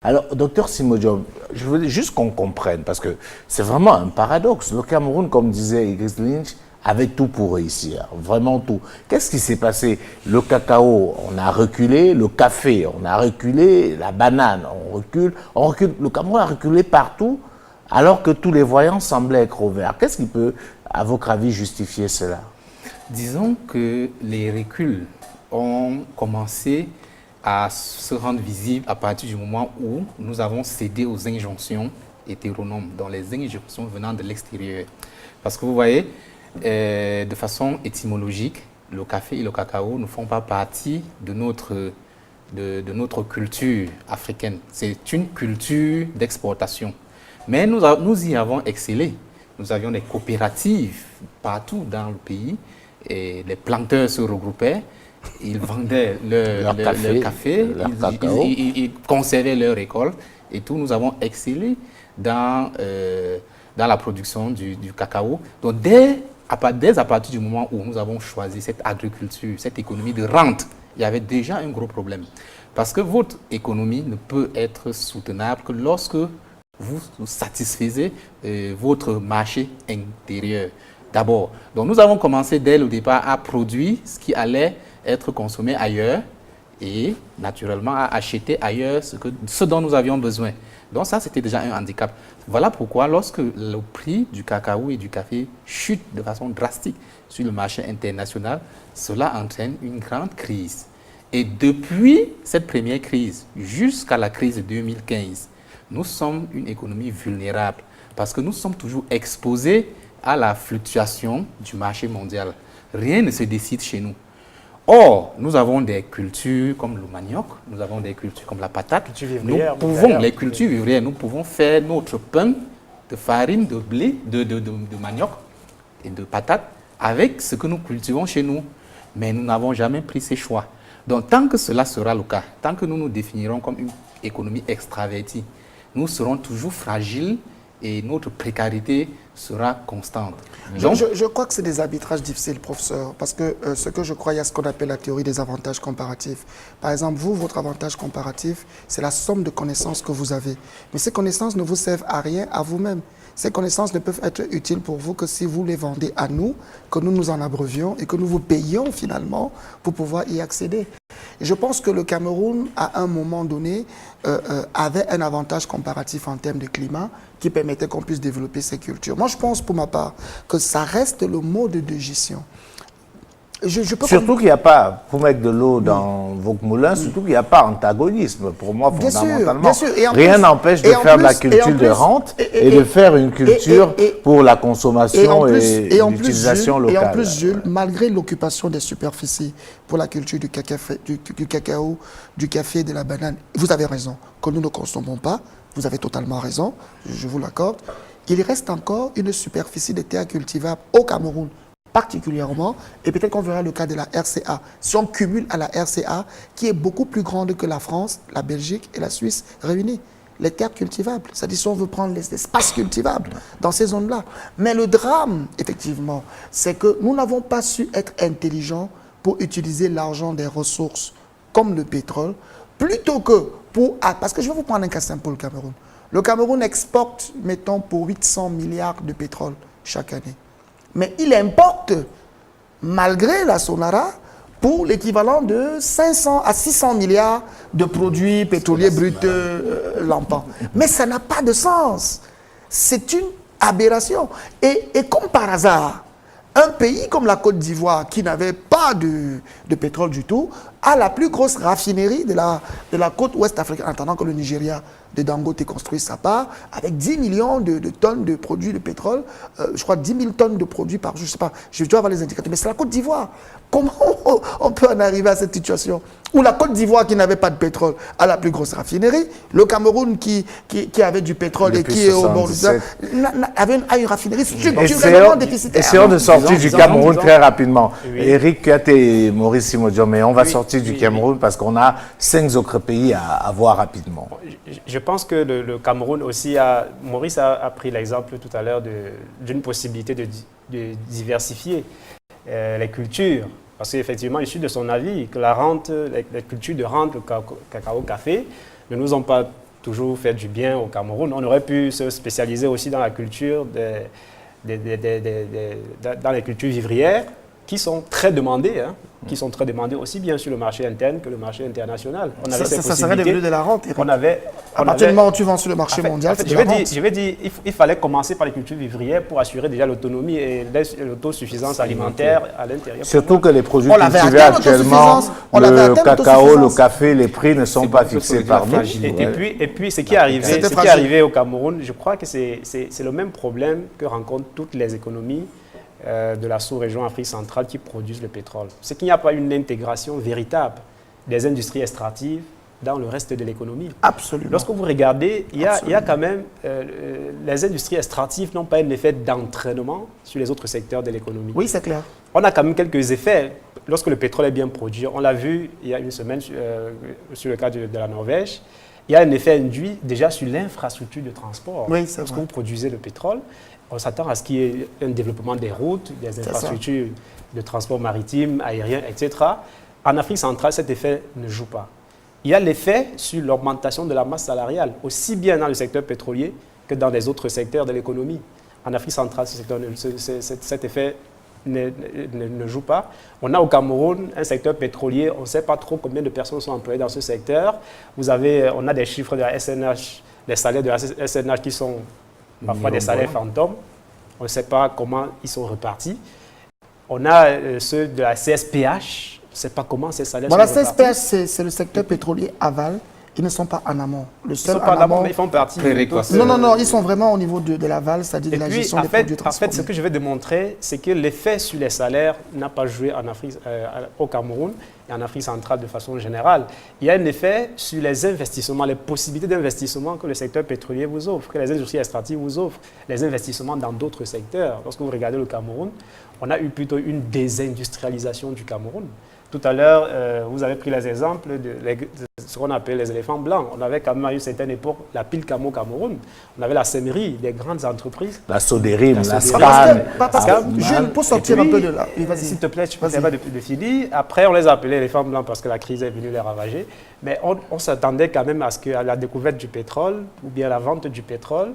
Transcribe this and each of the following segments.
Alors, docteur Simodio, je veux juste qu'on comprenne, parce que c'est vraiment un paradoxe. Le Cameroun, comme disait Idriss Lynch, avait tout pour réussir, vraiment tout. Qu'est-ce qui s'est passé? Le cacao, on a reculé, le café, on a reculé, la banane, on recule. Le Cameroun a reculé partout, alors que tous les voyants semblaient être au vert. Qu'est-ce qui peut, à votre avis, justifier cela? Disons que les reculs ont commencé à se rendre visibles à partir du moment où nous avons cédé aux injonctions hétéronomes, dans les injonctions venant de l'extérieur. Parce que vous voyez, de façon étymologique, le café et le cacao ne font pas partie de notre culture africaine. C'est une culture d'exportation. Mais nous y avons excellé. Nous avions des coopératives partout dans le pays. Et les planteurs se regroupaient, ils vendaient leur café, ils conservaient leur récolte et tout. Nous avons excellé dans la production du cacao. Donc dès à partir du moment où nous avons choisi cette agriculture, cette économie de rente, il y avait déjà un gros problème. Parce que votre économie ne peut être soutenable que lorsque vous satisfaisez votre marché intérieur. D'abord, donc nous avons commencé dès le départ à produire ce qui allait être consommé ailleurs et naturellement à acheter ailleurs ce dont nous avions besoin. Donc ça, c'était déjà un handicap. Voilà pourquoi lorsque le prix du cacao et du café chute de façon drastique sur le marché international, cela entraîne une grande crise. Et depuis cette première crise jusqu'à la crise de 2015, nous sommes une économie vulnérable parce que nous sommes toujours exposés à la fluctuation du marché mondial. Rien ne se décide chez nous. Or, nous avons des cultures comme le manioc, nous avons des cultures comme la patate. Les cultures vivrières, nous pouvons faire notre pain de farine, de blé, de manioc et de patate avec ce que nous cultivons chez nous. Mais nous n'avons jamais pris ces choix. Donc, tant que cela sera le cas, tant que nous nous définirons comme une économie extravertie, nous serons toujours fragiles et notre précarité sera constante. Donc, je crois que c'est des arbitrages difficiles, professeur, parce que ce que je crois, il y a ce qu'on appelle la théorie des avantages comparatifs. Par exemple, vous, votre avantage comparatif, c'est la somme de connaissances que vous avez. Mais ces connaissances ne vous servent à rien à vous-même. Ces connaissances ne peuvent être utiles pour vous que si vous les vendez à nous, que nous nous en abreuvions et que nous vous payions finalement pour pouvoir y accéder. Et je pense que le Cameroun, à un moment donné, avait un avantage comparatif en termes de climat qui permettait qu'on puisse développer ces cultures. Moi, je pense pour ma part que ça reste le mode de gestion. Surtout qu'il n'y a pas, pour mettre de l'eau dans vos moulins, surtout qu'il n'y a pas antagonisme. Pour moi, fondamentalement, bien sûr. Rien n'empêche de faire de la culture de rente et de faire une culture pour la consommation et l'utilisation locale. Et en plus, Jules, malgré l'occupation des superficies pour la culture du cacao, du café et de la banane, vous avez raison, que nous ne consommons pas, vous avez totalement raison, je vous l'accorde, il reste encore une superficie de terre cultivable au Cameroun, particulièrement, et peut-être qu'on verra le cas de la RCA. Si on cumule à la RCA, qui est beaucoup plus grande que la France, la Belgique et la Suisse réunies, les terres cultivables, c'est-à-dire si on veut prendre les espaces cultivables dans ces zones-là. Mais le drame, effectivement, c'est que nous n'avons pas su être intelligents pour utiliser l'argent des ressources, comme le pétrole, plutôt que pour... Parce que je vais vous prendre un cas simple pour le Cameroun. Le Cameroun exporte, mettons, pour 800 milliards de pétrole chaque année. Mais il importe, malgré la Sonara, pour l'équivalent de 500 à 600 milliards de produits pétroliers bruts lampants. Mais ça n'a pas de sens. C'est une aberration. Et comme par hasard, un pays comme la Côte d'Ivoire, qui n'avait pas de pétrole du tout, a la plus grosse raffinerie de la côte ouest africaine, en attendant que le Nigeria de Dangote construit sa part, avec 10 millions de tonnes de produits de pétrole, je crois 10 000 tonnes de produits par jour, je ne sais pas, je dois avoir les indicateurs, mais c'est la Côte d'Ivoire. Comment on peut en arriver à cette situation où la Côte d'Ivoire, qui n'avait pas de pétrole, a la plus grosse raffinerie, le Cameroun, qui avait du pétrole depuis et qui est au bord de ça, a une raffinerie structurellement déficitaire. Essayons de sortir du Cameroun très rapidement. Oui. Eric Kiat et Maurice Simodio, mais on va sortir du Cameroun parce qu'on a 5 autres pays à voir rapidement. Je pense que le Cameroun aussi Maurice a pris l'exemple tout à l'heure d'une possibilité de diversifier les cultures. Parce qu'effectivement, je suis de son avis que les cultures de rente, le cacao, café, ne nous ont pas toujours fait du bien au Cameroun. On aurait pu se spécialiser aussi dans la culture, dans les cultures vivrières, qui sont très demandées, qui sont très demandées aussi bien sur le marché interne que le marché international. On avait Ça serait devenu de la rente, Eric. À partir du moment où tu vends sur le marché mondial, c'est de la rente. Je vais dire, il fallait commencer par les cultures vivrières pour assurer déjà l'autonomie et l'autosuffisance alimentaire à l'intérieur. Surtout que les produits On l'avait cultivés atteint, actuellement, l'autosuffisance. le cacao, le café, les prix ne sont pas fixés par nous. Et puis, ce qui est arrivé au Cameroun, je crois que c'est le même problème que rencontrent toutes les économies de la sous-région Afrique centrale qui produisent le pétrole. C'est qu'il n'y a pas une intégration véritable des industries extractives dans le reste de l'économie. Absolument. Lorsque vous regardez, il y a quand même, les industries extractives n'ont pas un effet d'entraînement sur les autres secteurs de l'économie. Oui, c'est clair. On a quand même quelques effets. Lorsque le pétrole est bien produit, on l'a vu il y a une semaine sur le cas de la Norvège, il y a un effet induit déjà sur l'infrastructure de transport. Oui, c'est vrai. Lorsque vous produisez le pétrole, on s'attend à ce qu'il y ait un développement des routes, des infrastructures de transport maritime, aérien, etc. En Afrique centrale, cet effet ne joue pas. Il y a l'effet sur l'augmentation de la masse salariale, aussi bien dans le secteur pétrolier que dans les autres secteurs de l'économie. En Afrique centrale, cet effet ne joue pas. On a au Cameroun un secteur pétrolier, on ne sait pas trop combien de personnes sont employées dans ce secteur. On a des chiffres de la SNH, les salaires de la SNH qui sont parfois des salaires fantômes. On ne sait pas comment ils sont repartis. On a ceux de la CSPH. On ne sait pas comment ces salaires sont repartis. La CSPH, c'est le secteur pétrolier aval. Ils ne sont pas en amont. Ils ne sont pas en amont, mais ils font partie. Non, ils sont vraiment au niveau de l'aval, c'est-à-dire de la gestion des produits transformés. En fait, ce que je vais démontrer, c'est que l'effet sur les salaires n'a pas joué en Afrique, au Cameroun et en Afrique centrale de façon générale. Il y a un effet sur les investissements, les possibilités d'investissement que le secteur pétrolier vous offre, que les industries extractives vous offrent, les investissements dans d'autres secteurs. Lorsque vous regardez le Cameroun, on a eu plutôt une désindustrialisation du Cameroun. Tout à l'heure, vous avez pris les exemples de ce qu'on appelle les éléphants blancs. On avait quand même à une certaine époque la pile camo Cameroun. On avait la Semerie, des grandes entreprises. La Soderim, la Scan. Jules, pour sortir un peu de là. S'il te plaît, tu ne pas de finir. Après, on les a appelés éléphants blancs parce que la crise est venue les ravager. Mais on s'attendait quand même à ce qu'à la découverte du pétrole ou bien la vente du pétrole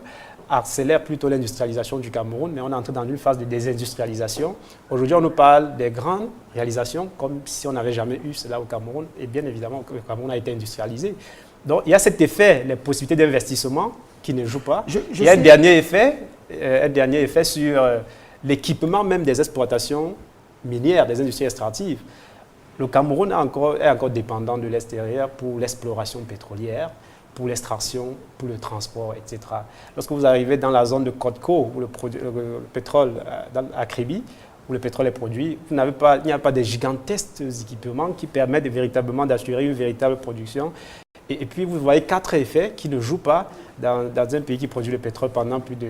accélère plutôt l'industrialisation du Cameroun, mais on est entré dans une phase de désindustrialisation. Aujourd'hui, on nous parle des grandes réalisations comme si on n'avait jamais eu cela au Cameroun, et bien évidemment, le Cameroun a été industrialisé. Donc, il y a cet effet, les possibilités d'investissement qui ne jouent pas. Il y a un dernier effet sur l'équipement même des exploitations minières, des industries extractives. Le Cameroun est encore dépendant de l'extérieur pour l'exploration pétrolière, pour l'extraction, pour le transport, etc. Lorsque vous arrivez dans la zone de Côte-Co, où le pétrole, à Kribi, où le pétrole est produit, il n'y a pas de gigantesques équipements qui permettent véritablement d'assurer une véritable production. Et puis, vous voyez 4 effets qui ne jouent pas dans un pays qui produit le pétrole pendant plus de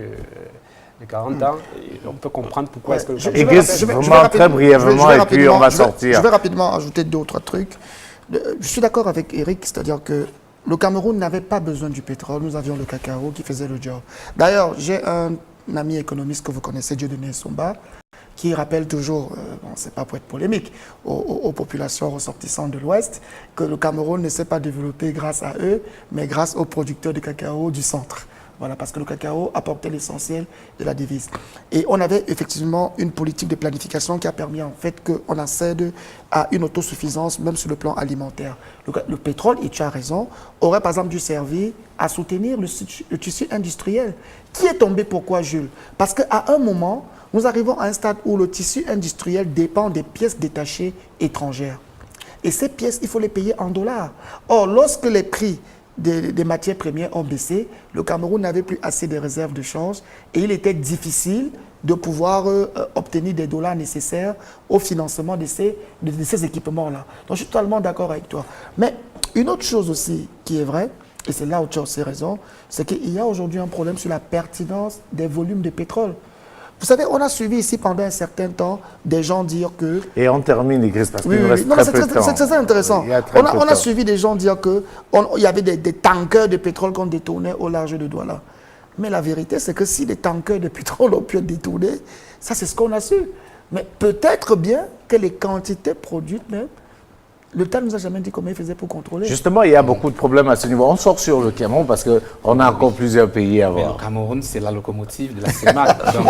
40 ans. Et on peut comprendre pourquoi est-ce que vraiment très brièvement, et puis on va sortir. Je vais rapidement ajouter 2 ou 3 trucs. Je suis d'accord avec Eric, c'est-à-dire que le Cameroun n'avait pas besoin du pétrole, nous avions le cacao qui faisait le job. D'ailleurs, j'ai un ami économiste que vous connaissez, Dieudonné Somba, qui rappelle toujours, c'est pas pour être polémique, aux populations ressortissantes de l'Ouest, que le Cameroun ne s'est pas développé grâce à eux, mais grâce aux producteurs de cacao du centre. Voilà, parce que le cacao apportait l'essentiel de la devise. Et on avait effectivement une politique de planification qui a permis en fait qu'on accède à une autosuffisance, même sur le plan alimentaire. Le pétrole, et tu as raison, aurait par exemple dû servir à soutenir le tissu industriel. Qui est tombé pourquoi, Jules? Parce qu'à un moment, nous arrivons à un stade où le tissu industriel dépend des pièces détachées étrangères. Et ces pièces, il faut les payer en dollars. Or, lorsque les prix des matières premières ont baissé, le Cameroun n'avait plus assez de réserves de change et il était difficile de pouvoir obtenir des dollars nécessaires au financement de ces équipements-là. Donc je suis totalement d'accord avec toi. Mais une autre chose aussi qui est vraie, et c'est là où tu as aussi raison, c'est qu'il y a aujourd'hui un problème sur la pertinence des volumes de pétrole. Vous savez, on a suivi ici pendant un certain temps des gens dire que... Et on termine, Igris, parce qu'il nous reste très peu de temps. C'est très intéressant. On a suivi des gens dire qu'il y avait des tankers de pétrole qu'on détournait au large de Douala. Mais la vérité, c'est que si les tankers de pétrole ont pu être détournés, ça c'est ce qu'on a su. Mais peut-être bien que les quantités produites même L'État ne nous a jamais dit comment il faisait pour contrôler. Justement, il y a beaucoup de problèmes à ce niveau. On sort sur le Cameroun parce qu'on a encore plusieurs pays à Mais voir. le Cameroun, c'est la locomotive de la CEMAC. Donc,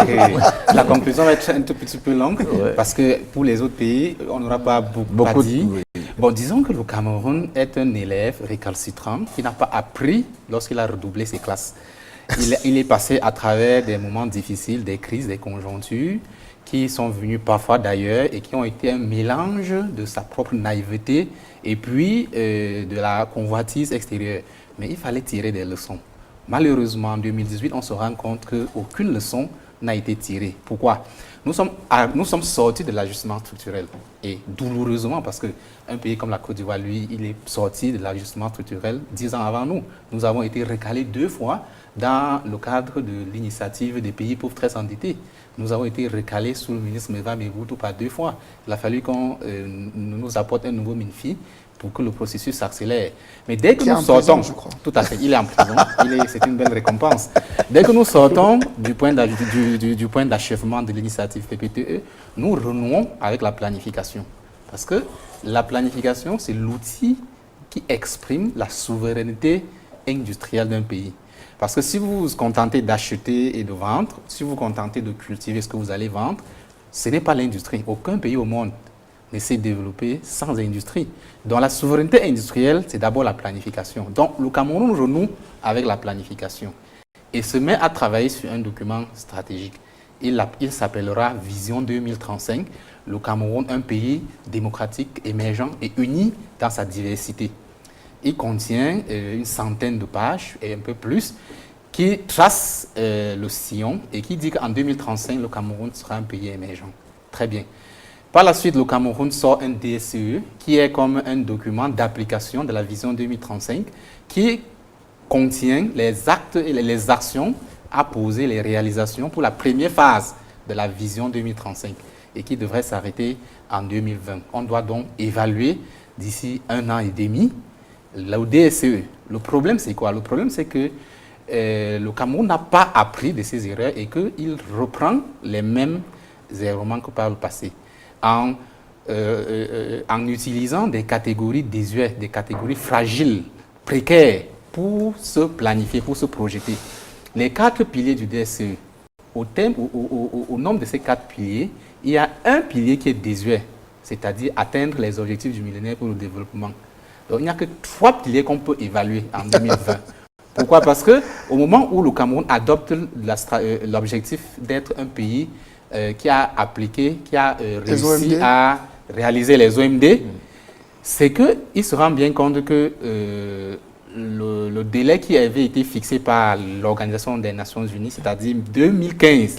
la conclusion va être un tout petit peu longue parce que pour les autres pays, on n'aura pas beaucoup à dire. Oui. Bon, disons que le Cameroun est un élève récalcitrant qui n'a pas appris lorsqu'il a redoublé ses classes. Il est passé à travers des moments difficiles, des crises, des conjonctures qui sont venus parfois d'ailleurs et qui ont été un mélange de sa propre naïveté et puis de la convoitise extérieure. Mais il fallait tirer des leçons. Malheureusement, en 2018, on se rend compte qu'aucune leçon n'a été tirée. Pourquoi ? Nous sommes sortis de l'ajustement structurel. Et douloureusement, parce qu'un pays comme la Côte d'Ivoire, lui, il est sorti de l'ajustement structurel 10 ans avant nous. Nous avons été recalés 2 fois dans le cadre de l'initiative des pays pauvres très endettés. Nous avons été recalés sous le ministre Meva Mebutu par 2 fois. Il a fallu qu'on nous apporte un nouveau MINFI pour que le processus s'accélère. Mais dès que nous sortons, prison, je crois. tout à fait, il est en prison, c'est une belle récompense. Dès que nous sortons du point d'achèvement de l'initiative PPTE, nous renouons avec la planification. Parce que la planification, c'est l'outil qui exprime la souveraineté industrielle d'un pays. Parce que si vous vous contentez d'acheter et de vendre, si vous vous contentez de cultiver ce que vous allez vendre, ce n'est pas l'industrie. Aucun pays au monde ne s'est développé sans industrie. Donc la souveraineté industrielle, c'est d'abord la planification. Donc le Cameroun renoue avec la planification et se met à travailler sur un document stratégique. Il s'appellera Vision 2035, le Cameroun, un pays démocratique, émergent et uni dans sa diversité. Il contient une centaine de pages et un peu plus qui trace le sillon et qui dit qu'en 2035, le Cameroun sera un pays émergent. Très bien. Par la suite, le Cameroun sort un DSE qui est comme un document d'application de la vision 2035 qui contient les actes et les actions à poser, les réalisations pour la première phase de la vision 2035 et qui devrait s'arrêter en 2020. On doit donc évaluer d'ici 1 an et demi le DSE. Le problème, c'est quoi? Le problème, c'est que le Cameroun n'a pas appris de ses erreurs et qu'il reprend les mêmes errements que par le passé. En utilisant des catégories désuètes, des catégories fragiles, précaires, pour se planifier, pour se projeter. Les 4 piliers du DSE, au nombre de ces 4 piliers, il y a un pilier qui est désuet, c'est-à-dire atteindre les objectifs du millénaire pour le développement. Donc il n'y a que 3 piliers qu'on peut évaluer en 2020. Pourquoi? Parce qu'au moment où le Cameroun adopte l'objectif d'être un pays qui a appliqué, qui a réussi à réaliser les OMD, c'est qu'il se rend bien compte que le délai qui avait été fixé par l'Organisation des Nations Unies, c'est-à-dire 2015,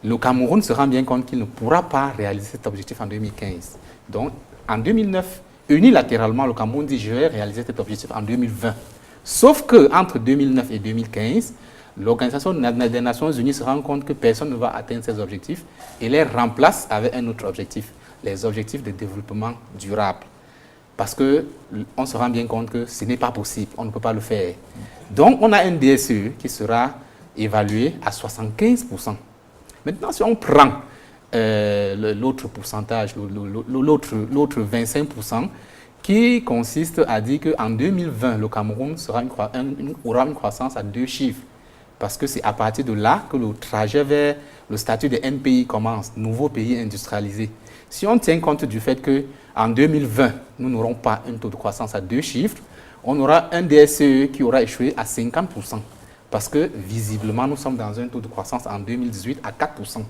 le Cameroun se rend bien compte qu'il ne pourra pas réaliser cet objectif en 2015. Donc, en 2009, unilatéralement, le Cameroun dit « je vais réaliser cet objectif en 2020 ». Sauf qu'entre 2009 et 2015, l'Organisation des Nations Unies se rend compte que personne ne va atteindre ces objectifs et les remplace avec un autre objectif, les objectifs de développement durable. Parce qu'on se rend bien compte que ce n'est pas possible, on ne peut pas le faire. Donc, on a un DSE qui sera évalué à 75%. Maintenant, si on prend l'autre pourcentage, l'autre 25%, qui consiste à dire qu'en 2020, le Cameroun aura une croissance à 2 chiffres. Parce que c'est à partir de là que le trajet vers le statut de NPI commence, nouveau pays industrialisé. Si on tient compte du fait qu'en 2020, nous n'aurons pas un taux de croissance à 2 chiffres, on aura un DSE qui aura échoué à 50%. Parce que visiblement, nous sommes dans un taux de croissance en 2018 à 4%.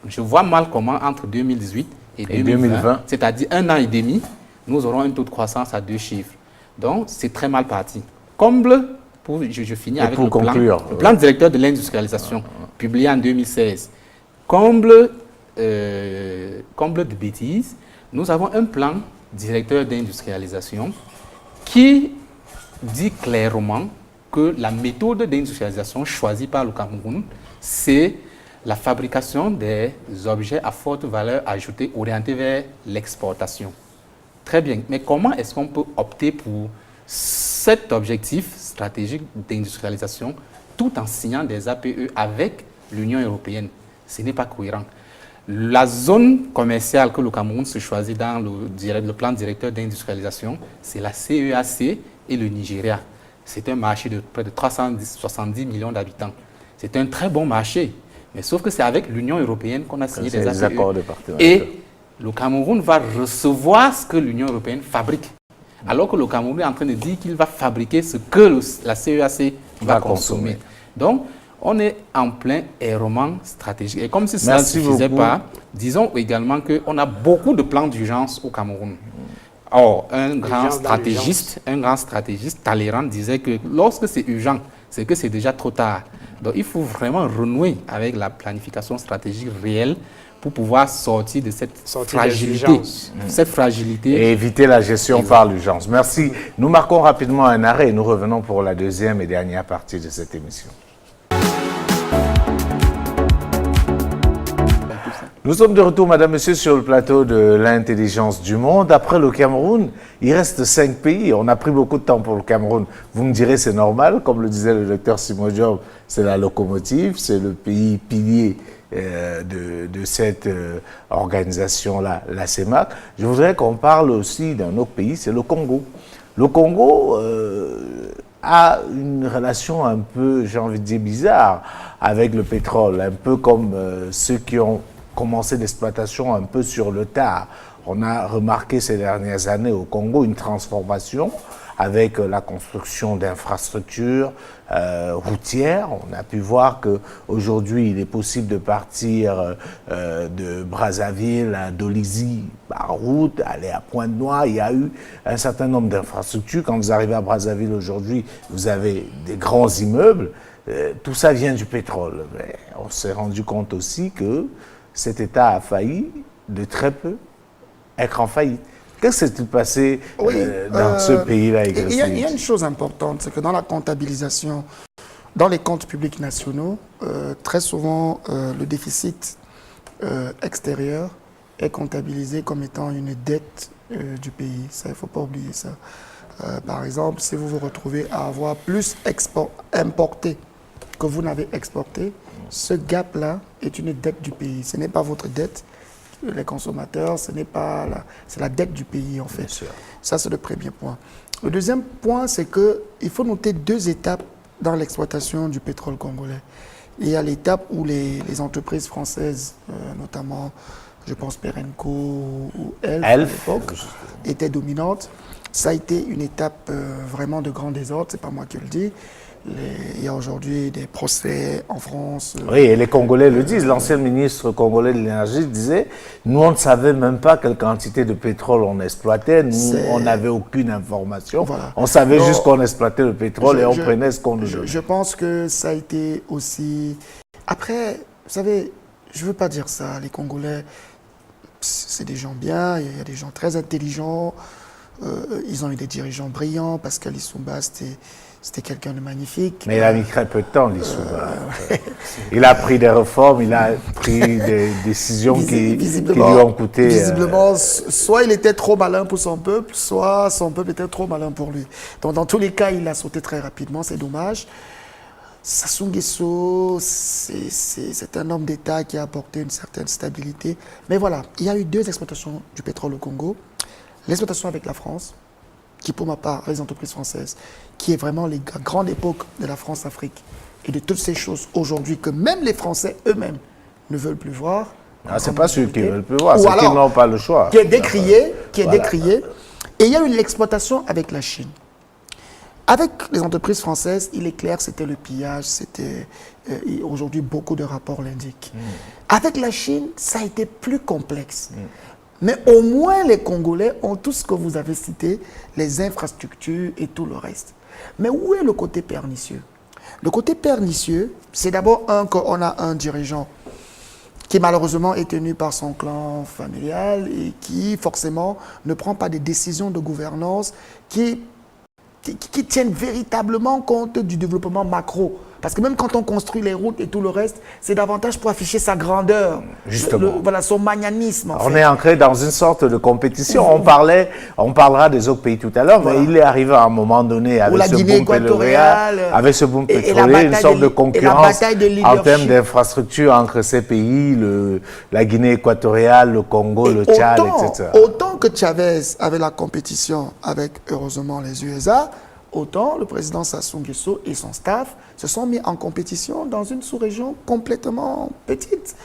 Je vois mal comment entre 2018 et 2020, c'est-à-dire 1 an et demi, nous aurons un taux de croissance à 2 chiffres. Donc, c'est très mal parti. Comble, je finis avec le plan directeur de l'industrialisation, publié en 2016. Comble de bêtises, nous avons un plan directeur d'industrialisation qui dit clairement que la méthode d'industrialisation choisie par le Cameroun, c'est la fabrication des objets à forte valeur ajoutée orientés vers l'exportation. Très bien, mais comment est-ce qu'on peut opter pour cet objectif stratégique d'industrialisation tout en signant des APE avec l'Union européenne? Ce n'est pas cohérent. La zone commerciale que le Cameroun se choisit dans le plan directeur d'industrialisation, c'est la CEAC et le Nigeria. C'est un marché de près de 370 millions d'habitants. C'est un très bon marché, mais sauf que c'est avec l'Union européenne qu'on a signé des accords de partenariat. Et le Cameroun va recevoir ce que l'Union européenne fabrique. Alors que le Cameroun est en train de dire qu'il va fabriquer ce que la CEAC va consommer. Donc, on est en plein errement stratégique. Et comme si cela ne suffisait pas, disons également qu'on a beaucoup de plans d'urgence au Cameroun. Or, un grand stratégiste, Talleyrand, disait que lorsque c'est urgent, c'est que c'est déjà trop tard. Donc, il faut vraiment renouer avec la planification stratégique réelle pour pouvoir sortir de cette fragilité. Et éviter la gestion par l'urgence. Merci. Nous marquons rapidement un arrêt et nous revenons pour la deuxième et dernière partie de cette émission. Nous sommes de retour, madame, monsieur, sur le plateau de l'intelligence du monde. Après le Cameroun, il reste 5 pays. On a pris beaucoup de temps pour le Cameroun. Vous me direz, c'est normal. Comme le disait le docteur Simon Diop, c'est la locomotive, c'est le pays pilier de cette organisation-là, la CEMAC. Je voudrais qu'on parle aussi d'un autre pays, c'est le Congo. Le Congo a une relation un peu, j'ai envie de dire, bizarre avec le pétrole, un peu comme ceux qui ont commencé l'exploitation un peu sur le tard. On a remarqué ces dernières années au Congo une transformation avec la construction d'infrastructures routières. On a pu voir qu'aujourd'hui, il est possible de partir de Brazzaville à Dolisie par route, aller à Pointe-Noire. Il y a eu un certain nombre d'infrastructures. Quand vous arrivez à Brazzaville aujourd'hui, vous avez des grands immeubles. Tout ça vient du pétrole. Mais on s'est rendu compte aussi que cet État a failli de très peu être en faillite. Qu'est-ce qui s'est passé dans ce pays-là? Il y a une chose importante, c'est que dans la comptabilisation, dans les comptes publics nationaux, très souvent, le déficit extérieur est comptabilisé comme étant une dette du pays. Ça, il ne faut pas oublier ça. Par exemple, si vous vous retrouvez à avoir plus importé que vous n'avez exporté, ce gap-là est une dette du pays. Ce n'est pas votre dette, les consommateurs, c'est la dette du pays en fait. Ça, c'est le premier point. Le deuxième point, c'est qu'il faut noter 2 étapes dans l'exploitation du pétrole congolais. Il y a l'étape où les entreprises françaises, notamment, je pense Perenco ou Elf à l'époque, étaient dominantes. Ça a été une étape vraiment de grand désordre, c'est pas moi qui le dis. Il y a aujourd'hui des procès en France. Oui, et les Congolais le disent. L'ancien ministre congolais de l'énergie disait « Nous, on ne savait même pas quelle quantité de pétrole on exploitait. Nous, on n'avait aucune information. Voilà. On savait juste qu'on exploitait le pétrole et on prenait ce qu'on nous donnait. » Je pense que ça a été aussi... Après, vous savez, je ne veux pas dire ça. Les Congolais, c'est des gens bien. Il y a des gens très intelligents. Ils ont eu des dirigeants brillants. Pascal Lissouba, c'était quelqu'un de magnifique. Mais il a mis très peu de temps, Lissouba. Il a pris des réformes, il a pris des décisions qui lui ont coûté... Visiblement, soit il était trop malin pour son peuple, soit son peuple était trop malin pour lui. Donc, dans tous les cas, il a sauté très rapidement, c'est dommage. Sassou Nguesso, c'est un homme d'État qui a apporté une certaine stabilité. Mais voilà, il y a eu 2 exploitations du pétrole au Congo. L'exploitation avec la France, qui pour ma part, les entreprises françaises, qui est vraiment la grande époque de la France-Afrique et de toutes ces choses aujourd'hui que même les Français eux-mêmes ne veulent plus voir. Ah, c'est pas ceux qui ne veulent plus voir, c'est qu'ils n'ont pas le choix. Qui est décrié, décrié. Et il y a eu l'exploitation avec la Chine. Avec les entreprises françaises, il est clair, c'était le pillage, c'était... aujourd'hui, beaucoup de rapports l'indiquent. Avec la Chine, ça a été plus complexe. Mais au moins, les Congolais ont tout ce que vous avez cité, les infrastructures et tout le reste. Mais où est le côté pernicieux? Le côté pernicieux, c'est d'abord qu'on a un dirigeant qui malheureusement est tenu par son clan familial et qui forcément ne prend pas des décisions de gouvernance qui tiennent véritablement compte du développement macro Parce que même quand on construit les routes et tout le reste, c'est davantage pour afficher sa grandeur. Justement. Voilà, son magnamisme. En On fait. est ancré dans une sorte de compétition. On parlera des autres pays tout à l'heure, Voilà. mais il est arrivé à un moment donné avec la ce Guinée boom pétrolier, équatoriale, avec ce boom et la pétrolier, une bataille sorte de- de et la concurrence bataille de en leadership. termes d'infrastructures entre ces pays, la Guinée équatoriale, le Congo, Et le Tchad, autant, etc. autant que Chavez avait la compétition avec, heureusement, les USA, autant le président Sassou Nguesso et son staff se sont mis en compétition dans une sous-région complètement petite.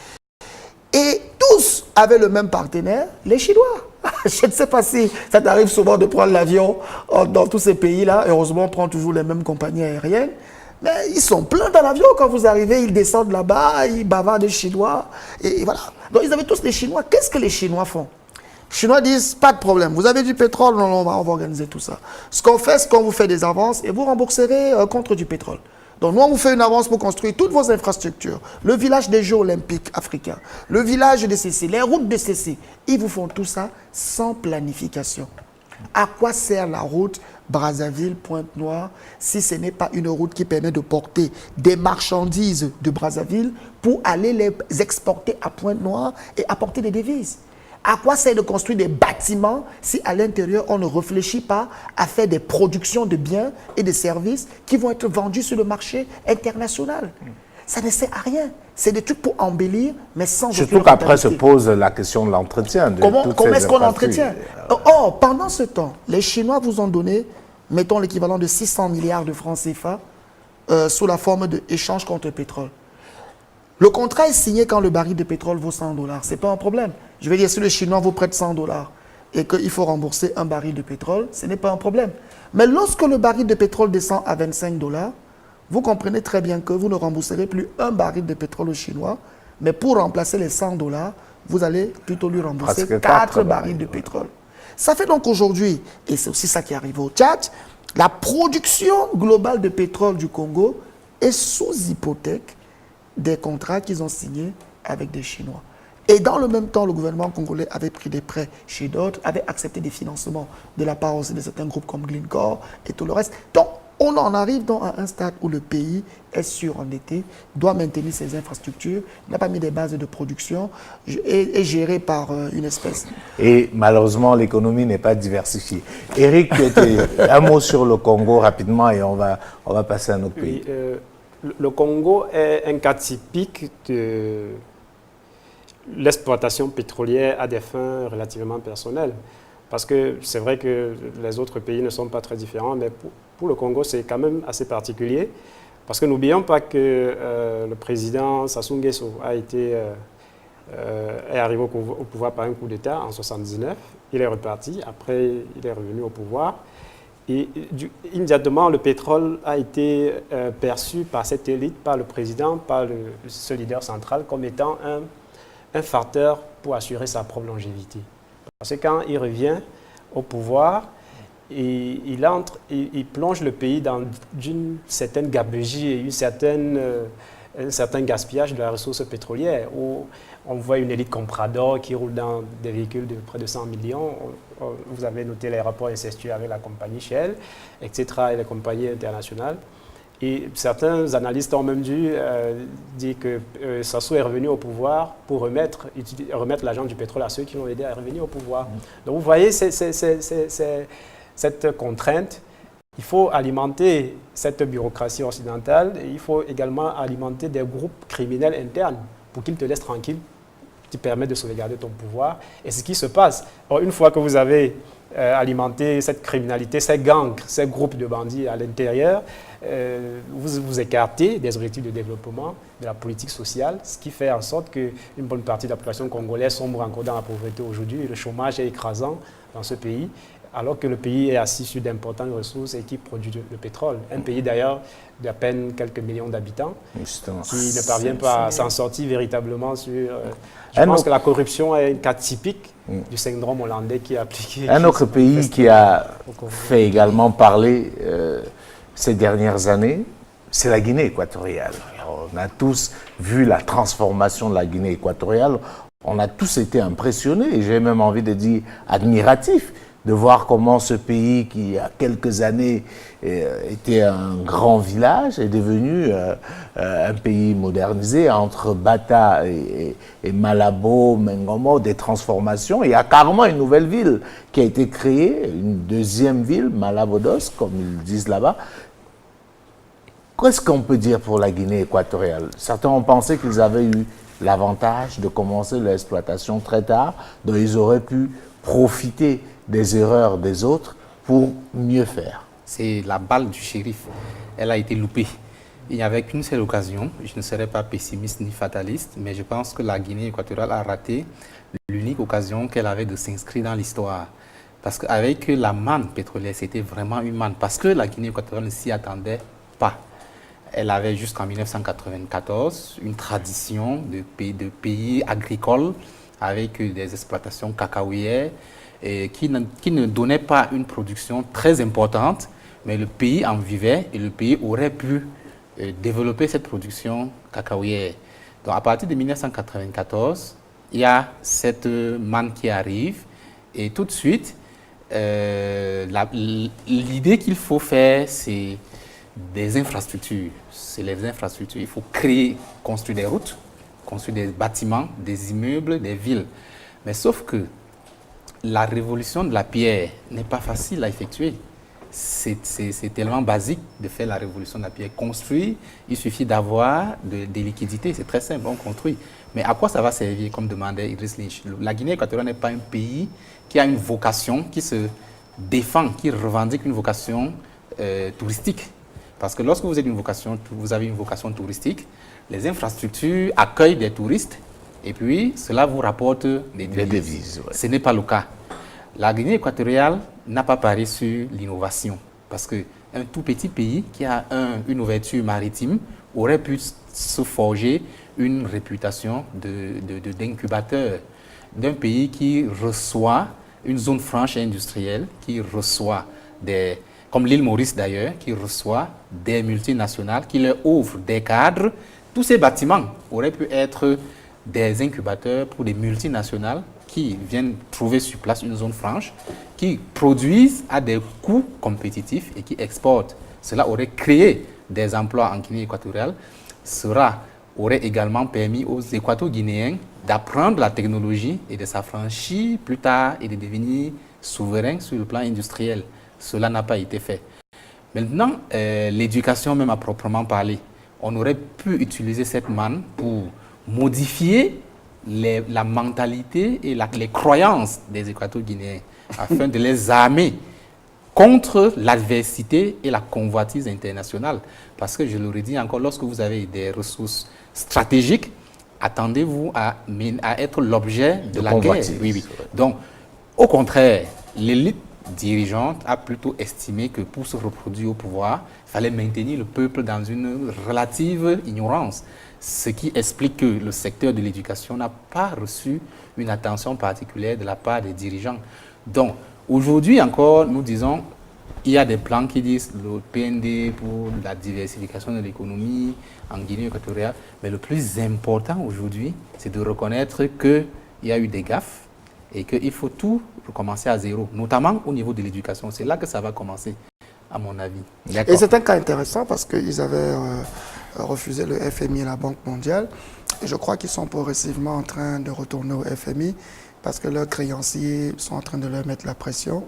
Et tous avaient le même partenaire, les Chinois. Je ne sais pas si ça t'arrive souvent de prendre l'avion dans tous ces pays-là. Heureusement, on prend toujours les mêmes compagnies aériennes. Mais ils sont pleins dans l'avion quand vous arrivez. Ils descendent là-bas, ils bavardent des Chinois. Et voilà. Donc, ils avaient tous des Chinois. Qu'est-ce que les Chinois font? Les Chinois disent, pas de problème, vous avez du pétrole, non, on va organiser tout ça. Ce qu'on fait, c'est qu'on vous fait des avances et vous rembourserez contre du pétrole. Donc nous, on vous fait une avance pour construire toutes vos infrastructures. Le village des Jeux olympiques africains, le village de CC, les routes de CC. Ils vous font tout ça sans planification. À quoi sert la route Brazzaville-Pointe-Noire si ce n'est pas une route qui permet de porter des marchandises de Brazzaville pour aller les exporter à Pointe-Noire et apporter des devises? À quoi sert de construire des bâtiments si à l'intérieur on ne réfléchit pas à faire des productions de biens et de services qui vont être vendus sur le marché international? Ça ne sert à rien. C'est des trucs pour embellir, mais sans Surtout aucune qu'après se rentabilité. pose la question de l'entretien. Comment est-ce qu'on l'entretient? Or, pendant ce temps, les Chinois vous ont donné, mettons l'équivalent de 600 milliards de francs CFA sous la forme d'échange contre pétrole. Le contrat est signé quand le baril de pétrole vaut 100 $. Ce n'est pas un problème. Je veux dire, si le Chinois vous prête 100 $ et qu'il faut rembourser un baril de pétrole, ce n'est pas un problème. Mais lorsque le baril de pétrole descend à 25 $, vous comprenez très bien que vous ne rembourserez plus un baril de pétrole au Chinois, mais pour remplacer les 100 $, vous allez plutôt lui rembourser Presque 4 quatre barils de pétrole. Ça fait donc aujourd'hui, et c'est aussi ça qui arrive au Tchad, la production globale de pétrole du Congo est sous hypothèque des contrats qu'ils ont signés avec des Chinois. Et dans le même temps, le gouvernement congolais avait pris des prêts chez d'autres, avait accepté des financements de la part aussi de certains groupes comme Glencore et tout le reste. Donc, on en arrive donc à un stade où le pays est surendetté, doit maintenir ses infrastructures, n'a pas mis des bases de production et est géré par une espèce. Et malheureusement, l'économie n'est pas diversifiée. Eric, un mot sur le Congo rapidement et on va passer à un autre pays. Oui, le Congo est un cas typique de l'exploitation pétrolière à des fins relativement personnelles. Parce que c'est vrai que les autres pays ne sont pas très différents, mais pour le Congo, c'est quand même assez particulier. Parce que n'oublions pas que le président Sassou Nguesso est arrivé au pouvoir par un coup d'État en 1979. Il est reparti, après il est revenu au pouvoir. Et immédiatement, le pétrole a été perçu par cette élite, par le président, par ce leader central, comme étant un facteur pour assurer sa propre longévité. Parce que quand il revient au pouvoir, il plonge le pays dans une certaine gabegie et un certain gaspillage de la ressource pétrolière, où on voit une élite comprador qui roule dans des véhicules de près de 100 millions. Vous avez noté les rapports incestueux avec la compagnie Shell, etc., et les compagnies internationales. Et certains analystes ont même dû dire que Sassou est revenu au pouvoir pour remettre l'argent du pétrole à ceux qui l'ont aidé à revenir au pouvoir. Donc vous voyez cette contrainte. Il faut alimenter cette bureaucratie occidentale et il faut également alimenter des groupes criminels internes pour qu'ils te laissent tranquille, qui permettent de sauvegarder ton pouvoir. Et c'est ce qui se passe. Or, une fois que vous avez alimenté cette criminalité, ces gangs, ces groupes de bandits à l'intérieur, vous vous écartez des objectifs de développement, de la politique sociale, ce qui fait en sorte qu'une bonne partie de la population congolaise sombre encore dans la pauvreté aujourd'hui. Le chômage est écrasant dans ce pays, alors que le pays est assis sur d'importantes ressources et qui produit le pétrole. Un pays d'ailleurs d'à peine quelques millions d'habitants qui ne parvient pas à s'en sortir véritablement sur... je pense que la corruption est un cas typique du syndrome hollandais qui est appliqué. Un autre pays qui a fait également parler ces dernières années, c'est la Guinée équatoriale. Alors, on a tous vu la transformation de la Guinée équatoriale. On a tous été impressionnés, et j'ai même envie de dire admiratifs, de voir comment ce pays qui, il y a quelques années, était un grand village, est devenu un pays modernisé entre Bata et Malabo, Mengomo, des transformations. Il y a carrément une nouvelle ville qui a été créée, une deuxième ville, Malabodos, comme ils disent là-bas. Qu'est-ce qu'on peut dire pour la Guinée équatoriale? Certains ont pensé qu'ils avaient eu l'avantage de commencer l'exploitation très tard, dont ils auraient pu profiter des erreurs des autres pour mieux faire. C'est la balle du shérif. Elle a été loupée. Il n'y avait qu'une seule occasion. Je ne serais pas pessimiste ni fataliste, mais je pense que la Guinée équatoriale a raté l'unique occasion qu'elle avait de s'inscrire dans l'histoire. Parce qu'avec la manne pétrolière, c'était vraiment une manne. Parce que la Guinée équatoriale ne s'y attendait pas. Elle avait jusqu'en 1994 une tradition de pays agricoles avec des exploitations cacaoyères qui ne donnaient pas une production très importante, mais le pays en vivait et le pays aurait pu développer cette production cacaoyère. Donc à partir de 1994, il y a cette manne qui arrive et tout de suite, l'idée qu'il faut faire, c'est des infrastructures. C'est les infrastructures. Il faut construire des routes, construire des bâtiments, des immeubles, des villes. Mais sauf que la révolution de la pierre n'est pas facile à effectuer. C'est tellement basique de faire la révolution de la pierre. Construire, il suffit d'avoir des liquidités. C'est très simple, on construit. Mais à quoi ça va servir, comme demandait Idriss Lynch? La Guinée équatoriale n'est pas un pays qui a une vocation, qui se défend, qui revendique une vocation touristique. Parce que lorsque vous avez une vocation touristique, les infrastructures accueillent des touristes et puis cela vous rapporte des devises. Ouais. Ce n'est pas le cas. La Guinée équatoriale n'a pas parié sur l'innovation parce qu'un tout petit pays qui a une ouverture maritime aurait pu se forger une réputation d'incubateur d'un pays qui reçoit une zone franche et industrielle, qui reçoit comme l'île Maurice d'ailleurs, qui reçoit des multinationales, qui leur ouvrent des cadres. Tous ces bâtiments auraient pu être des incubateurs pour des multinationales qui viennent trouver sur place une zone franche, qui produisent à des coûts compétitifs et qui exportent. Cela aurait créé des emplois en Guinée équatoriale. Cela aurait également permis aux Équato-Guinéens d'apprendre la technologie et de s'affranchir plus tard et de devenir souverains sur le plan industriel. Cela n'a pas été fait. Maintenant, l'éducation même à proprement parler, on aurait pu utiliser cette manne pour modifier la mentalité et les croyances des Équato-Guinéens afin de les armer contre l'adversité et la convoitise internationale. Parce que je le redis encore, lorsque vous avez des ressources stratégiques, attendez-vous à être l'objet de la guerre. Oui, oui. Donc, au contraire, l'élite dirigeante a plutôt estimé que pour se reproduire au pouvoir, il fallait maintenir le peuple dans une relative ignorance. Ce qui explique que le secteur de l'éducation n'a pas reçu une attention particulière de la part des dirigeants. Donc, aujourd'hui encore, nous disons, il y a des plans qui disent le PND pour la diversification de l'économie en Guinée équatoriale, mais le plus important aujourd'hui, c'est de reconnaître qu'il y a eu des gaffes et qu'il faut tout recommencer à zéro, notamment au niveau de l'éducation. C'est là que ça va commencer, à mon avis. Et c'est un cas intéressant parce qu'ils avaient refusé le FMI et la Banque mondiale. Et je crois qu'ils sont progressivement en train de retourner au FMI parce que leurs créanciers sont en train de leur mettre la pression.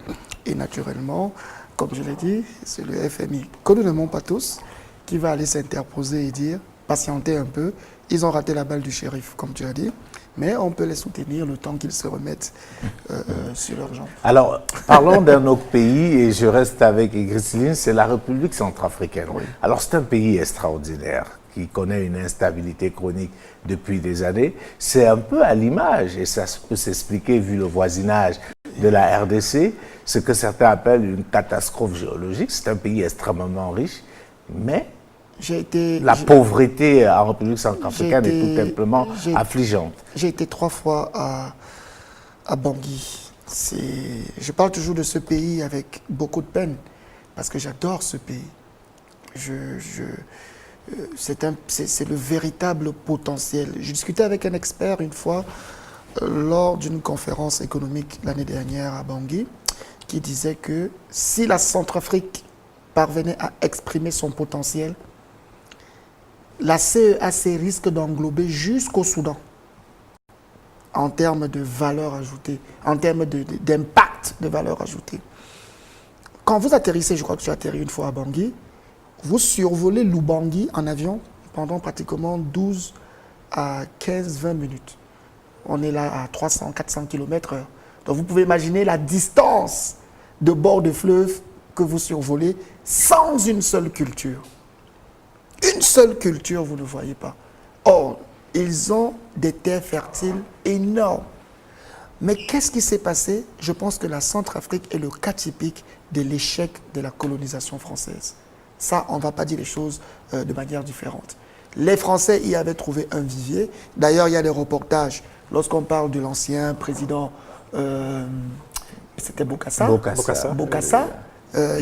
Et naturellement, comme je l'ai dit, c'est le FMI, que nous n'aimons pas tous, qui va aller s'interposer et dire, patientez un peu, ils ont raté la balle du shérif, comme tu as dit. Mais on peut les soutenir le temps qu'ils se remettent sur leurs jambes. Alors, parlons d'un autre pays, et je reste avec Idriss Lynch, c'est la République centrafricaine. Oui. Alors, c'est un pays extraordinaire qui connaît une instabilité chronique depuis des années. C'est un peu à l'image, et ça peut s'expliquer vu le voisinage de la RDC, ce que certains appellent une catastrophe géologique. C'est un pays extrêmement riche, mais la pauvreté en République centrafricaine est tout simplement affligeante. J'ai été 3 fois à Bangui. Je parle toujours de ce pays avec beaucoup de peine, parce que j'adore ce pays. C'est le véritable potentiel. J'ai discuté avec un expert une fois lors d'une conférence économique l'année dernière à Bangui, qui disait que si la Centrafrique parvenait à exprimer son potentiel, la CEAC risque d'englober jusqu'au Soudan en termes de valeur ajoutée, en termes d'impact de valeur ajoutée. Quand vous atterrissez, je crois que tu as atterri une fois à Bangui, vous survolez l'Ubangui en avion pendant pratiquement 12 à 15-20 minutes. On est là à 300-400 km/h. Donc vous pouvez imaginer la distance de bord de fleuve que vous survolez sans une seule culture. Une seule culture, vous ne voyez pas. Or, ils ont des terres fertiles énormes. Mais qu'est-ce qui s'est passé? Je pense que la Centrafrique est le cas typique de l'échec de la colonisation française. Ça, on ne va pas dire les choses de manière différente. Les Français y avaient trouvé un vivier. D'ailleurs, il y a des reportages. Lorsqu'on parle de l'ancien président, c'était Bokassa,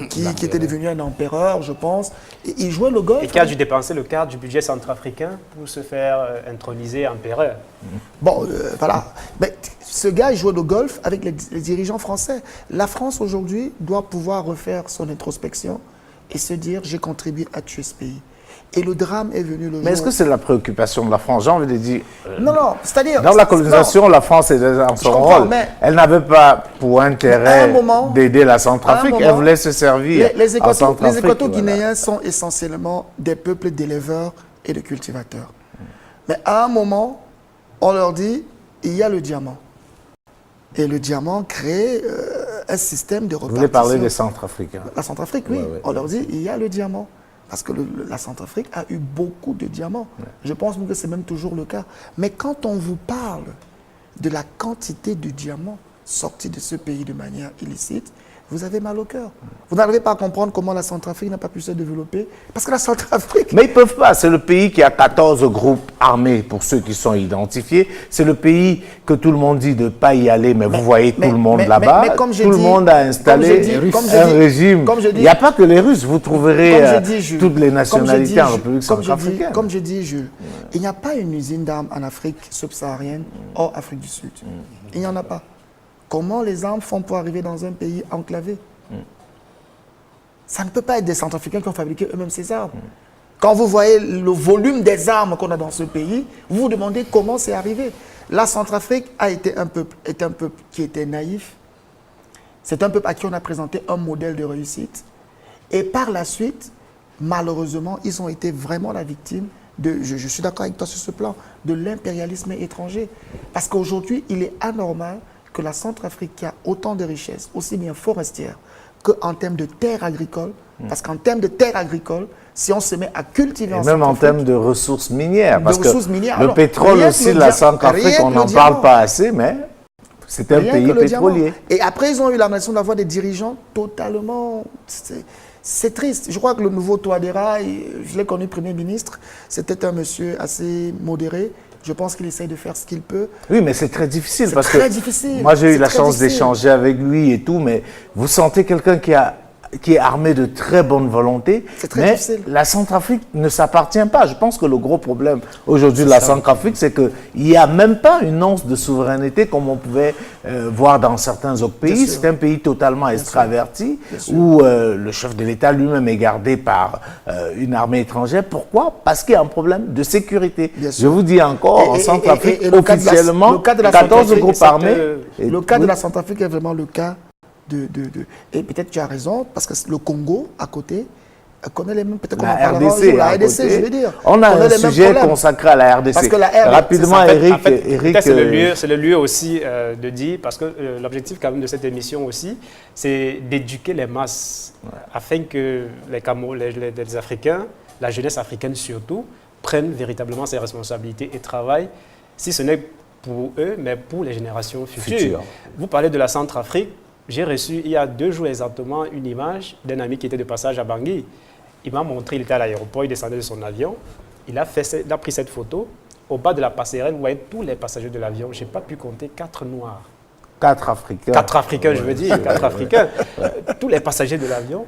qui était devenu un empereur, je pense. Et il jouait le golf. Et qui a dû dépenser le quart du budget centrafricain pour se faire introniser empereur. Bon, voilà. Mais ce gars, il jouait le golf avec les dirigeants français. La France, aujourd'hui, doit pouvoir refaire son introspection et se dire, j'ai contribué à tuer ce pays. Et le drame est venu le jour... Mais est-ce que c'est la préoccupation de la France? J'ai envie de dire... Non, c'est-à-dire... Dans la colonisation, la France est dans son rôle. Elle n'avait pas pour intérêt d'aider la Centrafrique. Elle voulait se servir les Équato-Guinéens sont essentiellement des peuples d'éleveurs et de cultivateurs. Mais à un moment, on leur dit, il y a le diamant. Et le diamant crée un système de repartition. Vous voulez parler des Centrafricains? La Centrafrique, oui. Ouais. On leur dit, il y a le diamant. Parce que la Centrafrique a eu beaucoup de diamants. Ouais. Je pense que c'est même toujours le cas. Mais quand on vous parle de la quantité de diamants sortis de ce pays de manière illicite, vous avez mal au cœur. Vous n'arrivez pas à comprendre comment la Centrafrique n'a pas pu se développer. Parce que la Centrafrique... Mais ils ne peuvent pas. C'est le pays qui a 14 groupes armés, pour ceux qui sont identifiés. C'est le pays que tout le monde dit de ne pas y aller, mais vous voyez tout le monde là-bas. Tout le monde a installé un régime. Il n'y a pas que les Russes. Vous trouverez toutes les nationalités en République centrafricaine. Comme je dis, Jules, il n'y a pas une usine d'armes en Afrique subsaharienne hors Afrique du Sud. Il n'y en a pas. Comment les armes font pour arriver dans un pays enclavé? Ça ne peut pas être des Centrafricains qui ont fabriqué eux-mêmes ces armes. Quand vous voyez le volume des armes qu'on a dans ce pays, vous vous demandez comment c'est arrivé. La Centrafrique a été un peuple qui était naïf. C'est un peuple à qui on a présenté un modèle de réussite. Et par la suite, malheureusement, ils ont été vraiment la victime je suis d'accord avec toi sur ce plan, de l'impérialisme étranger. Parce qu'aujourd'hui, il est anormal que la Centrafrique, qui a autant de richesses, aussi bien forestières qu'en termes de terres agricoles, parce qu'en termes de terres agricoles, si on se met à cultiver en même en termes de ressources minières, parce que le pétrole aussi, la Centrafrique, on n'en parle pas assez, mais c'est un pays pétrolier. Et après, ils ont eu l'impression d'avoir des dirigeants totalement... C'est triste. Je crois que le nouveau Touadéra, je l'ai connu Premier ministre, c'était un monsieur assez modéré. Je pense qu'il essaye de faire ce qu'il peut. Oui, mais c'est très difficile. Moi, j'ai eu la chance d'échanger avec lui et tout, mais vous sentez quelqu'un qui est armé de très bonne volonté. C'est très difficile. La Centrafrique ne s'appartient pas. Je pense que le gros problème aujourd'hui de la Centrafrique, c'est qu'il n'y a même pas une once de souveraineté comme on pouvait voir dans certains autres pays. C'est un pays totalement extraverti où le chef de l'État lui-même est gardé par une armée étrangère. Pourquoi? Parce qu'il y a un problème de sécurité. Je vous dis encore, en Centrafrique, officiellement, 14 groupes armés. Le cas de la Centrafrique est vraiment le cas et peut-être tu as raison, parce que le Congo, à côté, connaît les mêmes... Peut-être la RDC, la RDC, je veux dire. On a un sujet consacré à la RDC. Parce que la RDC, rapidement, Eric... c'est le lieu aussi de dire, parce que l'objectif quand même de cette émission aussi, c'est d'éduquer les masses, afin que les Africains, la jeunesse africaine surtout, prennent véritablement ses responsabilités et travaillent, si ce n'est pour eux, mais pour les générations futures. Vous parlez de la Centrafrique. J'ai reçu il y a 2 jours exactement une image d'un ami qui était de passage à Bangui. Il m'a montré, il était à l'aéroport, il descendait de son avion. Il a pris cette photo. Au bas de la passerelle, vous voyez tous les passagers de l'avion. Je n'ai pas pu compter 4 Noirs. 4 Africains. 4 Africains, je veux dire. 4 Africains. Tous les passagers de l'avion.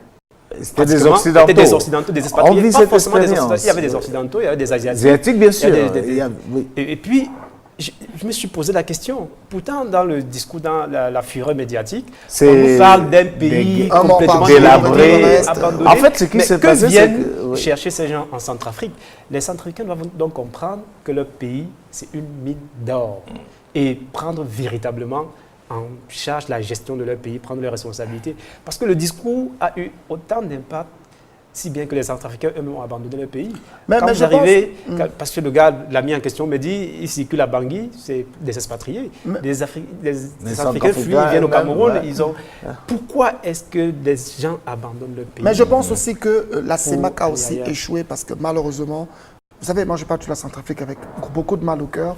C'était des Occidentaux. C'était des Occidentaux, des expatriés. Pas forcément des Occidentaux. Il y avait des Occidentaux, il y avait des Asiatiques. Asiatiques, bien sûr. Et puis, je me suis posé la question. Pourtant, dans le discours, dans la fureur médiatique, C'est on nous parle d'un pays complètement délabré. abandonné. En fait, ce qui Mais s'est que passé, c'est viennent que... oui. chercher ces gens en Centrafrique? Les Centrafricains doivent donc comprendre que leur pays, c'est une mine d'or. Et prendre véritablement en charge la gestion de leur pays, prendre leurs responsabilités. Parce que le discours a eu autant d'impact, si bien que les Centrafricains eux-mêmes ont abandonné le pays. Mais Quand je vous arrivez, pense- parce que le gars l'a mis en question, me dit, il circule à Bangui, c'est des expatriés. Les Centrafricains fuient, ils viennent au Cameroun. ouais. Ils ont... Pourquoi est-ce que des gens abandonnent le pays? Mais je pense aussi que la CEMAC a aussi ailleurs. échoué parce que malheureusement, vous savez, moi je parle de la Centrafrique avec beaucoup de mal au cœur.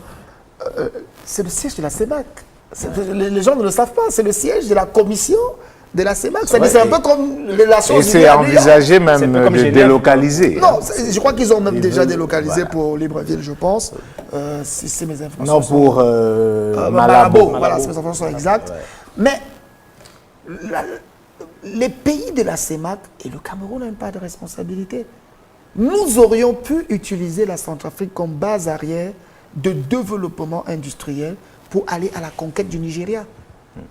C'est le siège de la CEMAC. Les gens ne le savent pas, c'est le siège de la commission de la CEMAC. C'est un peu comme les Nations Et Unies c'est à New York. envisagé C'est même un peu comme de Genève. délocaliser. Non, je crois qu'ils ont même Ils déjà veulent- délocalisé voilà. pour Libreville, je pense. Si c'est mes informations. Non, pour Malabo. Malabo. Voilà, si mes informations sont exactes. Mais les pays de la CEMAC et le Cameroun n'ont pas de responsabilité. Nous aurions pu utiliser la Centrafrique comme base arrière de développement industriel pour aller à la conquête du Nigeria,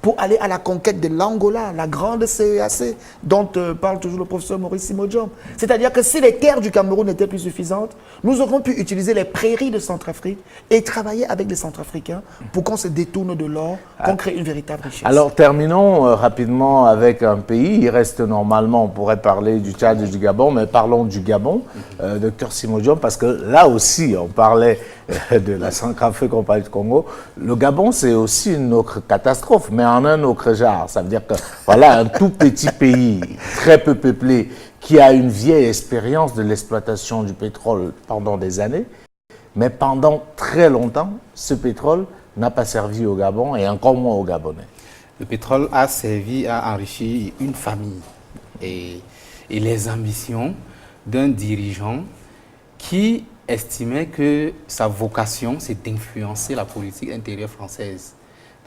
pour aller à la conquête de l'Angola, la grande CEAC, dont parle toujours le professeur Maurice Simodjom. C'est-à-dire que si les terres du Cameroun n'étaient plus suffisantes, nous aurions pu utiliser les prairies de Centrafrique et travailler avec les Centrafricains pour qu'on se détourne de l'or, qu'on crée une véritable richesse. Alors terminons rapidement avec un pays. Il reste normalement, on pourrait parler du Tchad et du Gabon, mais parlons du Gabon, Dr Simodjom, parce que là aussi, on parlait de la Centrafrique, on parlait du Congo. Le Gabon, c'est aussi une autre catastrophe, mais en un autre genre. Ça veut dire que voilà un tout petit pays, très peu peuplé, qui a une vieille expérience de l'exploitation du pétrole pendant des années, mais pendant très longtemps, ce pétrole n'a pas servi au Gabon et encore moins aux Gabonais. Le pétrole a servi à enrichir une famille et les ambitions d'un dirigeant qui estimait que sa vocation, c'est d'influencer la politique intérieure française.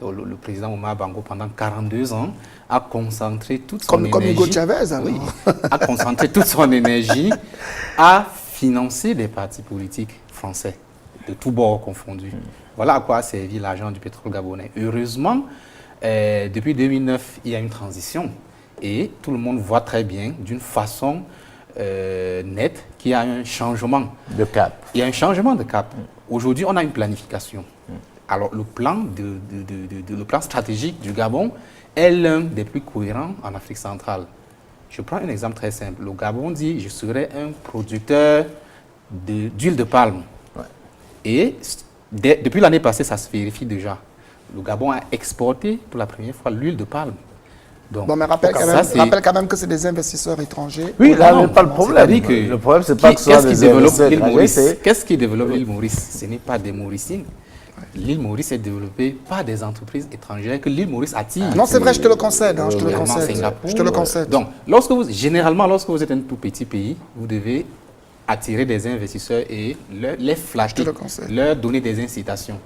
Donc, le président Omar Bongo, pendant 42 ans, a concentré toute son énergie... Comme Hugo Chavez, alors. Oui, a concentré toute son énergie à financer des partis politiques français, de tous bords confondus. Voilà à quoi a servi l'argent du pétrole gabonais. Heureusement, depuis 2009, il y a une transition et tout le monde voit très bien, d'une façon nette, qu'il y a un changement. De cap. Il y a un changement de cap. Aujourd'hui, on a une planification. Alors, le plan stratégique du Gabon est l'un des plus cohérents en Afrique centrale. Je prends un exemple très simple. Le Gabon dit, je serai un producteur d'huile de palme. Ouais. Et depuis l'année passée, ça se vérifie déjà. Le Gabon a exporté pour la première fois l'huile de palme. Donc, Bon, mais rappelle ça, quand même que c'est des investisseurs étrangers. Oui, là, non, n'est pas le problème. c'est-à-dire que Le problème, c'est pas que ce soit qu'est-ce qui des développe investisseurs l'île étrangers, Maurice? c'est... Qu'est-ce qui développe l'île Maurice? Ce n'est pas des Mauriciens. L'île Maurice est développée par des entreprises étrangères que l'île Maurice attire. Non, c'est vrai, je te le concède. Je te le Également concède. Singapour. Je te le concède. Donc, généralement, lorsque vous êtes un tout petit pays, vous devez attirer des investisseurs et les flatter, Je te le concède. leur donner des incitations.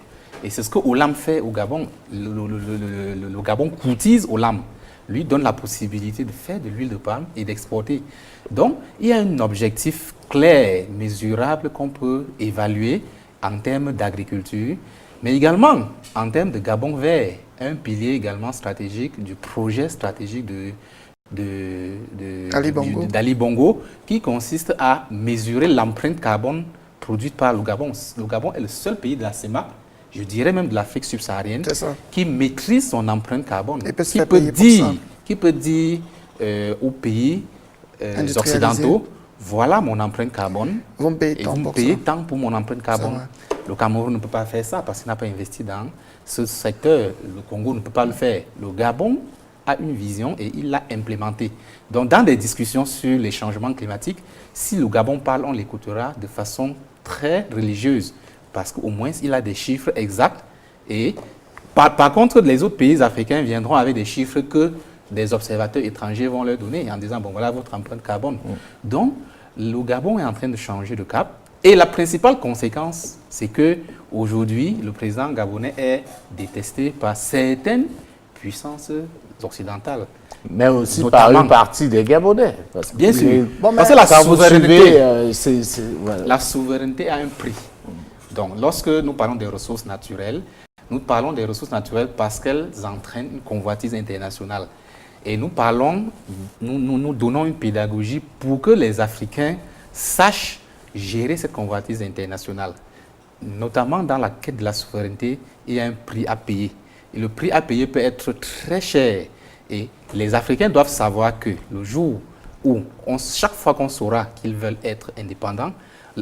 Et c'est ce que Olam fait au Gabon. Le Gabon courtise Olam, lui donne la possibilité de faire de l'huile de palme et d'exporter. Donc, il y a un objectif clair, mesurable qu'on peut évaluer en termes d'agriculture, mais également en termes de Gabon vert, un pilier également stratégique du projet stratégique d'Ali Bongo, qui consiste à mesurer l'empreinte carbone produite par le Gabon. Le Gabon est le seul pays de la CEMAC, je dirais même de l'Afrique subsaharienne, qui maîtrise son empreinte carbone, qui peut dire aux pays occidentaux, voilà mon empreinte carbone, vous me payez et tant vous me pour payez ça. tant pour mon empreinte carbone. Le Cameroun ne peut pas faire ça parce qu'il n'a pas investi dans ce secteur. Le Congo ne peut pas le faire. Le Gabon a une vision et il l'a implémentée. Donc, dans des discussions sur les changements climatiques, si le Gabon parle, on l'écoutera de façon très religieuse parce qu'au moins, il a des chiffres exacts. Et par contre, les autres pays africains viendront avec des chiffres que des observateurs étrangers vont leur donner en disant, bon, voilà votre empreinte carbone. Donc, le Gabon est en train de changer de cap. Et la principale conséquence, c'est qu'aujourd'hui, le président gabonais est détesté par certaines puissances occidentales. Mais aussi Notamment. par une partie des Gabonais. Parce que Bien sûr. Bon, mais Parce que la quand vous souveraineté, suivez, voilà. la souveraineté a un prix. Donc, lorsque nous parlons des ressources naturelles, nous parlons des ressources naturelles parce qu'elles entraînent une convoitise internationale. Et nous donnons une pédagogie pour que les Africains sachent gérer cette convoitise internationale. Notamment dans la quête de la souveraineté, il y a un prix à payer. Et le prix à payer peut être très cher. Et les Africains doivent savoir que le jour où, chaque fois qu'on saura qu'ils veulent être indépendants,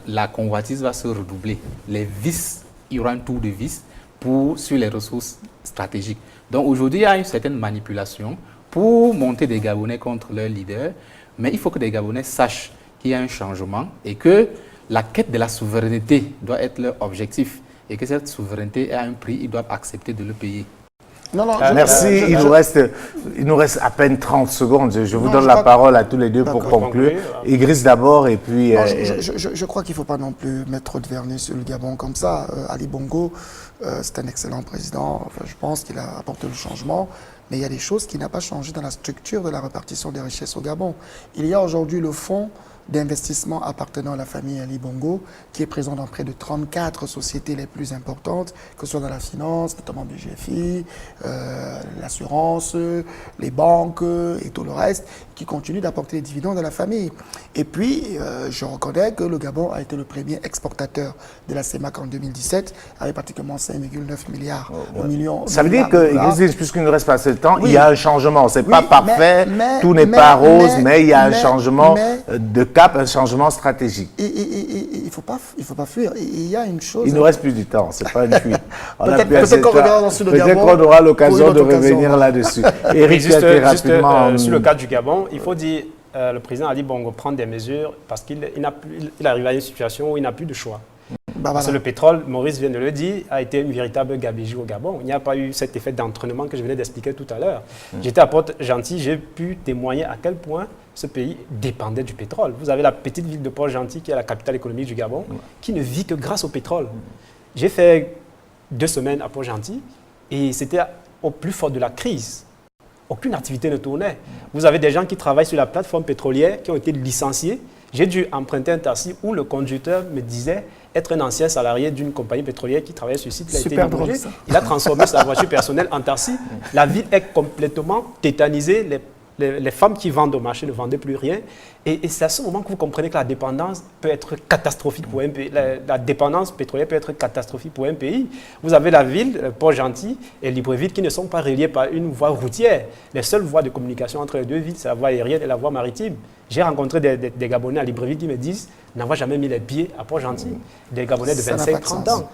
la convoitise va se redoubler. Les vices, il y aura un tour de vis sur les ressources stratégiques. Donc aujourd'hui, il y a une certaine manipulation pour monter des Gabonais contre leurs leaders, mais il faut que les Gabonais sachent qu'il y a un changement et que la quête de la souveraineté doit être leur objectif et que cette souveraineté a un prix, ils doivent accepter de le payer. Non, non, Merci, il nous reste à peine 30 secondes. Je vous donne la parole à tous les deux pour conclure. Idriss d'abord et puis... Non, je crois qu'il ne faut pas non plus mettre trop de vernis sur le Gabon comme ça. Ali Bongo, c'est un excellent président. Enfin, je pense qu'il a apporté le changement. Mais il y a des choses qui n'ont pas changé dans la structure de la répartition des richesses au Gabon. Il y a aujourd'hui le fonds d'investissement appartenant à la famille Ali Bongo, qui est présent dans près de 34 sociétés les plus importantes, que ce soit dans la finance, notamment BGFI, l'assurance, les banques et tout le reste, qui continue d'apporter des dividendes à la famille. Et puis, je reconnais que le Gabon a été le premier exportateur de la CEMAC en 2017, avec pratiquement 5,9 milliards de millions. Ça veut dire que, puisqu'il nous reste pas assez de temps, il y a un changement. C'est pas parfait, tout n'est pas rose, mais il y a un changement de cap, un changement stratégique. Il ne faut pas fuir. Il y a une chose... Il nous reste plus du temps, c'est pas une fuite. Peut-être qu'on reviendra sur le Gabon. Peut-être qu'on aura l'occasion de revenir là-dessus. Éric, juste sur le cas du Gabon, il faut dire le président Ali Bongo prend des mesures parce qu'il arrive à une situation où il n'a plus de choix. Parce que le pétrole, Maurice vient de le dire, a été une véritable gabegie au Gabon. Il n'y a pas eu cet effet d'entraînement que je venais d'expliquer tout à l'heure. J'étais à Port-Gentil, j'ai pu témoigner à quel point ce pays dépendait du pétrole. Vous avez la petite ville de Port-Gentil, qui est la capitale économique du Gabon, qui ne vit que grâce au pétrole. J'ai fait 2 semaines à Port-Gentil et c'était au plus fort de la crise. Aucune activité ne tournait. Vous avez des gens qui travaillent sur la plateforme pétrolière qui ont été licenciés. J'ai dû emprunter un taxi où le conducteur me disait être un ancien salarié d'une compagnie pétrolière qui travaillait sur le site. Il a été libéré. Il a transformé sa voiture personnelle en taxi. La ville est complètement tétanisée. Les femmes qui vendent au marché ne vendaient plus rien. Et c'est à ce moment que vous comprenez que la dépendance peut être catastrophique pour un pays. La dépendance pétrolière peut être catastrophique pour un pays. Vous avez la ville, Port-Gentil et Libreville, qui ne sont pas reliées par une voie routière. Les seules voies de communication entre les deux villes, c'est la voie aérienne et la voie maritime. J'ai rencontré des Gabonais à Libreville qui me disent n'avoir jamais mis les pieds à Port-Gentil. Des Gabonais de 25-30 ans.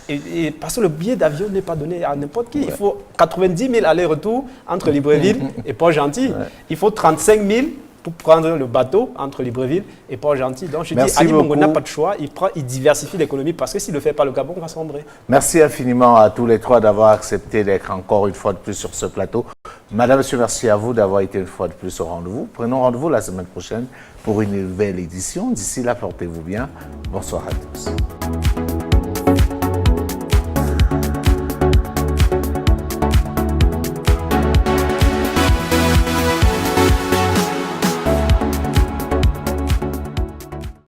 Et parce que le billet d'avion n'est pas donné à n'importe qui. Il faut 90 000 allers-retours entre Libreville et Port-Gentil. Il faut 35 000 pour prendre le bateau entre Libreville et Port-Gentil. Donc je dis, Ali Bongo n'a pas de choix, il diversifie l'économie parce que s'il ne le fait pas, le Gabon va sombrer. Merci infiniment à tous les trois d'avoir accepté d'être encore une fois de plus sur ce plateau. Madame, monsieur, merci à vous d'avoir été une fois de plus au rendez-vous. Prenons rendez-vous la semaine prochaine pour une nouvelle édition. D'ici là, portez-vous bien. Bonsoir à tous.